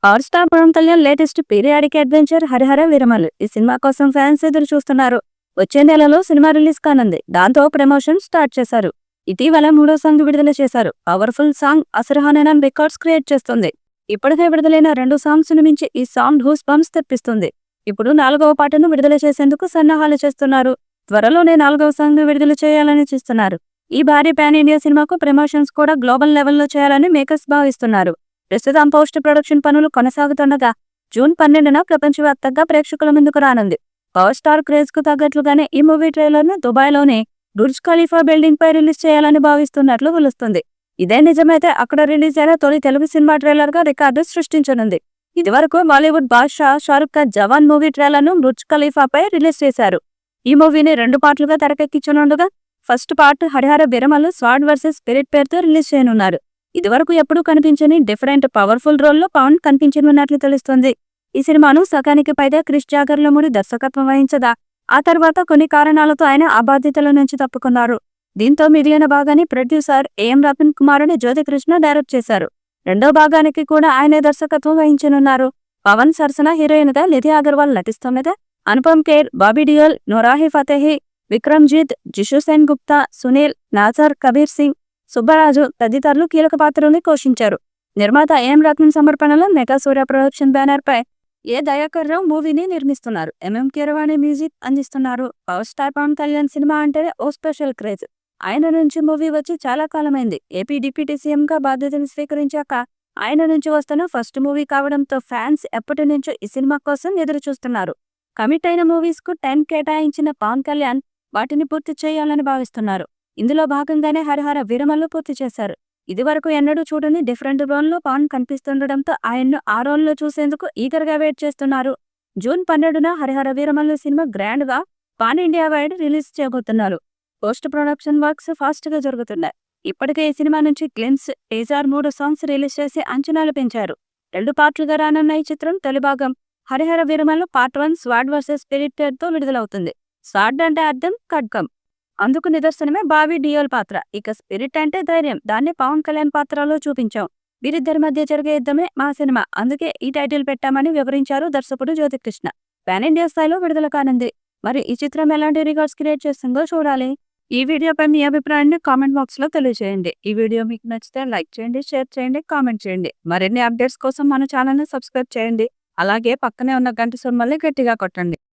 Power star Pawan Kalyan latest periodic adventure Harihara Veeramallu. ఈ cinema కోసం fans ఎదురు చూస్తున్నారు. వచ్చే నెలలో సినిమా రిలీజ్ కానుంది. దాంతో ప్రమోషన్ స్టార్ట్ చేశారు. ఇటీవల మూడో సాంగ్ విడుదల చేశారు. పవర్ఫుల్ సాంగ్ అసరహననం రికార్డ్స్ క్రియేట్ చేస్తుంది. ఇప్పటికే విడుదలైన 2 సాంగ్స్ ను మించి ఈ సాంగ్ హూస్ బంప్స్ తెప్పిస్తుంది. ఇప్పుడు 4వ పాటను విడుదల చేసేందుకు సన్నాహాలు చేస్తున్నారు. త్వరలోనే 4వ సాంగ్ విడుదల చేయాలని చూస్తున్నారు. ఈ భారీ పాన్ ఇండియా సినిమాకు ప్రమోషన్స్ కూడా గ్లోబల్ లెవెల్లో చేయాలని మేకర్స్ భావిస్తున్నారు. ప్రస్తుతం పోస్ట్ ప్రొడక్షన్ పనులు కొనసాగుతుండగా జూన్ 12న ప్రపంచవ్యాప్తంగా ప్రేక్షకుల ముందుకు రానుంది. పవర్ స్టార్ క్రేజ్ కు తగ్గట్లుగానే ఈ మూవీ ట్రైలర్ ను దుబాయ్లోని బుర్జ్ ఖలీఫా బిల్డింగ్ పై రిలీజ్ చేయాలని భావిస్తున్నట్లు తెలుస్తుంది. ఇదే నిజమైతే అక్కడ రిలీజ్ అయిన తొలి తెలుగు సినిమా ట్రైలర్ గా రికార్డు సృష్టించనుంది. ఇదివరకు బాలీవుడ్ బాద్షా షారుఖ్ ఖాన్ జవాన్ మూవీ ట్రైలర్ ను బుర్జ్ ఖలీఫాపై రిలీజ్ చేశారు. ఈ మూవీని 2 పార్ట్లుగా తెరకెక్కించనుండగా first part Harihara విరమలు స్వాడ్ versus spirit పేరుతో రిలీజ్ చేయనున్నారు. ఇదివరకు ఎప్పుడూ కనిపించని డిఫరెంట్ పవర్ఫుల్ రోల్లో పవన్ కనిపించనున్నట్లు తెలుస్తోంది. ఈ సినిమాను సగానికి పైగా క్రిష్ జాగర్లమూడి దర్శకత్వం వహించగా ఆ తర్వాత కొన్ని కారణాలతో ఆయన ఆ బాధ్యతల నుంచి తప్పుకున్నారు. దీంతో మిగిలిన భాగాన్ని ప్రొడ్యూసర్ ఏఎం రతన్ కుమార్ అని జ్యోతికృష్ణ డైరెక్ట్ చేశారు. రెండో భాగానికి కూడా ఆయనే దర్శకత్వం వహించనున్నారు. పవన్ సరసన హీరోయిన్ గా నిధి అగర్వాల్ నటిస్తుండగా అనుపమ్ ఖేర్, బాబీ డియోల్, నూరాహి ఫతేహి, విక్రమ్జీత్, జిషు సేన్ గుప్తా, సునీల్, నాజర్, కబీర్ సింగ్, సుబ్బరాజు తదితరులు కీలక పాత్రల్ని పోషించారు. నిర్మాత ఏఎం రత్నం సమర్పణలో మెగా సూర్య ప్రొడక్షన్ బ్యానర్ పై ఏ దయాకర్ రావు మూవీని నిర్మిస్తున్నారు. ఎంఎం కీరవాణి మ్యూజిక్ అందిస్తున్నారు. పవర్ స్టార్ పవన్ కళ్యాణ్ సినిమా అంటేనే ఓ స్పెషల్ క్రేజ్. ఆయన నుంచి మూవీ వచ్చి చాలా కాలమైంది. ఏపీ డిప్యూటీ సీఎం గా బాధ్యతలు స్వీకరించాక ఆయన నుంచి వస్తున్న ఫస్ట్ మూవీ కావడంతో ఫ్యాన్స్ ఎప్పటి నుంచో ఈ సినిమా కోసం ఎదురు చూస్తున్నారు. కమిట్ అయిన మూవీస్ కు టైం కేటాయించిన పవన్ కళ్యాణ్ వాటిని పూర్తి చేయాలని భావిస్తున్నారు. ఇందులో భాగంగానే హరిహర విరమలు పూర్తి చేశారు. ఇదివరకు ఎన్నడూ చూడని డిఫరెంట్ రోల్లో పవన్ కనిపిస్తుండటంతో ఆయన్ను ఆ రోల్లో చూసేందుకు ఈగర్గా వెయిట్ చేస్తున్నారు. జూన్ 12న హరిహర వీరమల్లు సినిమా గ్రాండ్ గా పాన్ ఇండియా వైడ్ రిలీజ్ చేయబోతున్నారు. పోస్ట్ ప్రొడక్షన్ వర్క్స్ ఫాస్ట్ గా జరుగుతున్నాయి. ఇప్పటికే ఈ సినిమా నుంచి గ్లిమ్స్, టీజర్ 3 సాంగ్స్ రిలీజ్ చేసి అంచనాలు పెంచారు. 2 పార్ట్లుగా రానున్న ఈ చిత్రం తొలి భాగం Harihara Veeramallu part 1 స్వాడ్ versus spirit పేరుతో విడుదలవుతుంది. స్వాడ్ అంటే అర్థం ఖడ్గం. అందుకు నిదర్శనమే బాబీ డియోల్ పాత్ర. ఇక స్పిరిట్ అంటే ధైర్యం. దాన్ని పవన్ కళ్యాణ్ పాత్రలో చూపించాం. వీరిద్దరి మధ్య జరిగే యుద్ధమే మా సినిమా. అందుకే ఈ టైటిల్ పెట్టామని వివరించారు దర్శకుడు జ్యోతికృష్ణ. పాన్ ఇండియా స్థాయిలో విడుదల కానుంది. మరి ఈ చిత్రం ఎలాంటి రికార్డ్స్ క్రియేట్ చేస్తుందో చూడాలి. ఈ వీడియోపై మీ అభిప్రాయాన్ని కామెంట్ బాక్స్ లో తెలియజేయండి. ఈ వీడియో మీకు నచ్చితే లైక్ చేయండి, షేర్ చేయండి, కామెంట్ చేయండి. మరిన్ని అప్డేట్స్ కోసం మన ఛానల్ ని సబ్స్క్రైబ్ చేయండి. అలాగే పక్కనే ఉన్న గంట సింబల్ని గట్టిగా కొట్టండి.